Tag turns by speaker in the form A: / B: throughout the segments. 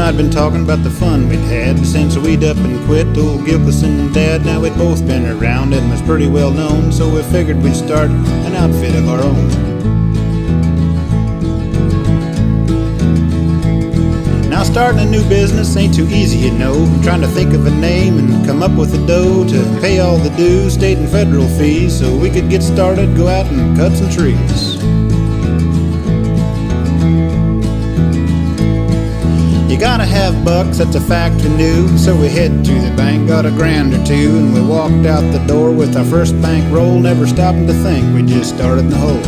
A: I'd been talking about the fun we'd had since we'd up and quit old Gilkison and Dad. Now we'd both been around and was pretty well known, so we figured we'd start an outfit of our own. Now starting a new business ain't too easy, you know. Trying to think of a name and come up with the dough to pay all the dues, state and federal fees, so we could get started, go out and cut some trees. You gotta have bucks, that's a fact we knew, so we head to the bank, got $1,000 or two, and we walked out the door with our first bankroll, never stopping to think we just started in the hole.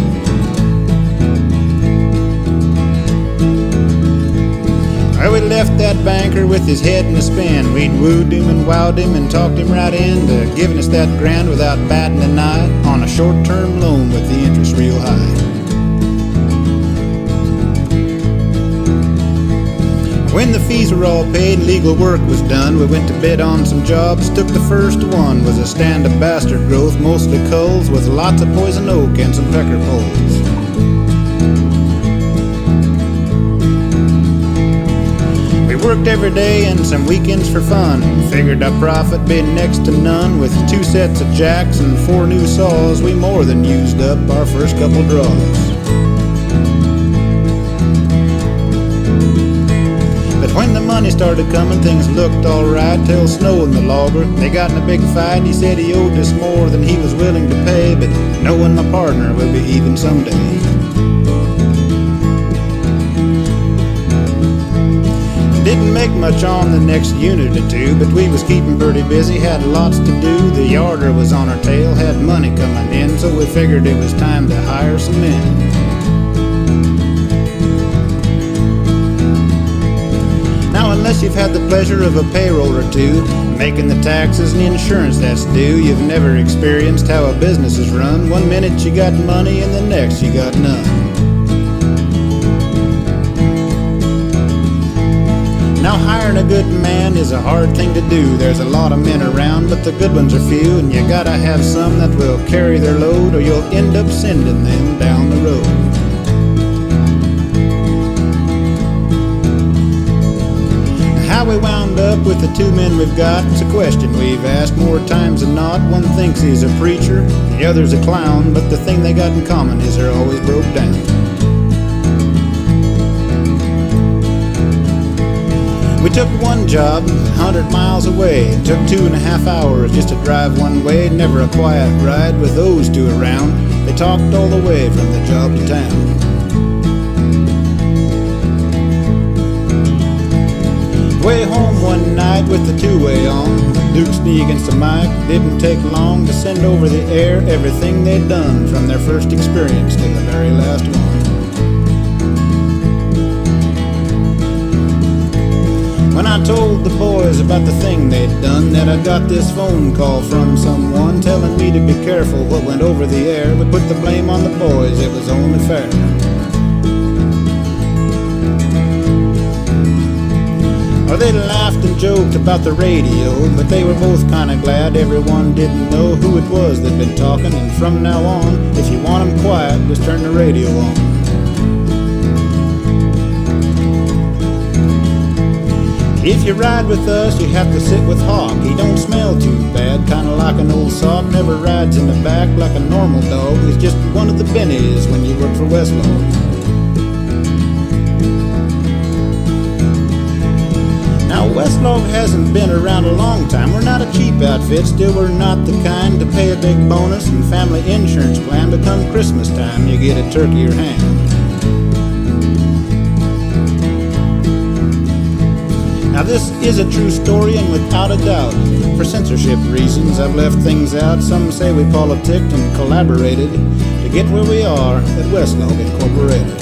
A: Well, we left that banker with his head in a spin. We'd wooed him and wowed him and talked him right into giving us that $1,000 without batting an eye on a short-term loan with the interest real high. When the fees were all paid and legal work was done, we went to bid on some jobs. Took the first one, was a stand of bastard growth, mostly culls with lots of poison oak and some pecker poles. We worked every day and some weekends for fun. Figured our profit be next to none. With 2 sets of jacks and 4 new saws, we more than used up our first couple draws. When the money started coming, things looked alright till Snow and the logger, they got in a big fight. He said he owed us more than he was willing to pay, but knowing my partner will be even someday. Didn't make much on the next unit or two, but we was keeping pretty busy, had lots to do. The yarder was on our tail, had money coming in, so we figured it was time to hire some men. Unless you've had the pleasure of a payroll or two, making the taxes and the insurance that's due, you've never experienced how a business is run. One minute you got money and the next you got none. Now hiring a good man is a hard thing to do. There's a lot of men around, but the good ones are few, and you gotta have some that will carry their load, or you'll end up sending them down the road. How we wound up with the 2 men we've got, it's a question we've asked more times than not. One thinks he's a preacher, the other's a clown, but the thing they got in common is they're always broke down. We took one job 100 miles away. It took 2.5 hours just to drive one way. Never a quiet ride with those 2 around. They talked all the way from the job to town. Way home one night with the 2-way on, Duke's knee against the mic. Didn't take long to send over the air everything they'd done, from their first experience to the very last one. When I told the boys about the thing they'd done, that I got this phone call from someone telling me to be careful what went over the air. We put the blame on the boys, it was only fair. Well, they laughed and joked about the radio, but they were both kinda glad everyone didn't know who it was that'd been talking. And from now on, if you want 'em quiet, just turn the radio on. If you ride with us, you have to sit with Hawk. He don't smell too bad, kinda like an old sock. Never rides in the back like a normal dog. He's just one of the bennies when you work for Westlog. Now Westlog hasn't been around a long time. We're not a cheap outfit, still we're not the kind to pay a big bonus and family insurance plan, but come Christmas time you get a turkey or ham. Now this is a true story, and without a doubt, for censorship reasons I've left things out. Some say we politicked and collaborated to get where we are at Westlog Incorporated.